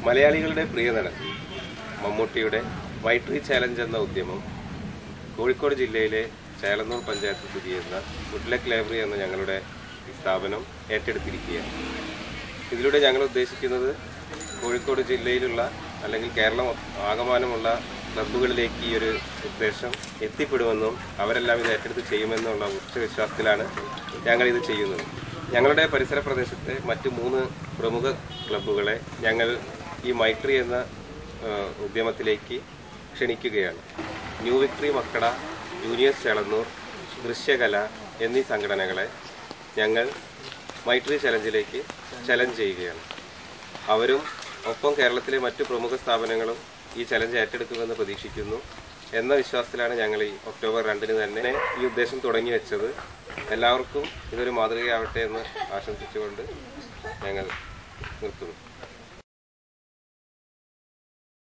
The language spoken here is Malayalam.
മലയാളികളുടെ പ്രിയ നടൻ മമ്മൂട്ടിയുടെ മൈത്രി ചാലഞ്ച് എന്ന ഉദ്യമം കോഴിക്കോട് ജില്ലയിലെ ചേളന്നൂർ പഞ്ചായത്തിൽ സ്ഥിതി ചെയ്യുന്ന വുഡ്ലക്ക് ലൈബ്രറി എന്ന ഞങ്ങളുടെ സ്ഥാപനം ഏറ്റെടുത്തിരിക്കുകയാണ്. ഇതിലൂടെ ഞങ്ങൾ ഉദ്ദേശിക്കുന്നത് കോഴിക്കോട് ജില്ലയിലുള്ള അല്ലെങ്കിൽ കേരളം ആകമാനമുള്ള ക്ലബ്ബുകളിലേക്ക് ഈ ഒരു ഉദ്ദേശം എത്തിപ്പെടുമെന്നും അവരെല്ലാം ഇത് ഏറ്റെടുത്ത് ചെയ്യുമെന്നുള്ള ഉച്ചവിശ്വാസത്തിലാണ് ഞങ്ങളിത് ചെയ്യുന്നത്. ഞങ്ങളുടെ പരിസര പ്രദേശത്തെ മറ്റ് 3 പ്രമുഖ ക്ലബ്ബുകളെ ഞങ്ങൾ ഈ മൈത്രി എന്ന ഉദ്യമത്തിലേക്ക് ക്ഷണിക്കുകയാണ്. New victory Makkada, juniors Chelannur, ദൃശ്യകല എന്നീ സംഘടനകളെ ഞങ്ങൾ മൈത്രി ചലഞ്ചിലേക്ക് ചലഞ്ച് ചെയ്യുകയാണ്. അവരും ഒപ്പം കേരളത്തിലെ മറ്റു പ്രമുഖ സ്ഥാപനങ്ങളും ഈ ചലഞ്ച് ഏറ്റെടുക്കുമെന്ന് പ്രതീക്ഷിക്കുന്നു എന്ന വിശ്വാസത്തിലാണ് ഞങ്ങൾ ഈ ഒക്ടോബർ 2 തന്നെ ഈ ഉദ്ദേശം തുടങ്ങി വെച്ചത്. എല്ലാവർക്കും ഇതൊരു മാതൃകയാവട്ടെ എന്ന് ആശംസിച്ചുകൊണ്ട് ഞങ്ങൾ നിർത്തുന്നു.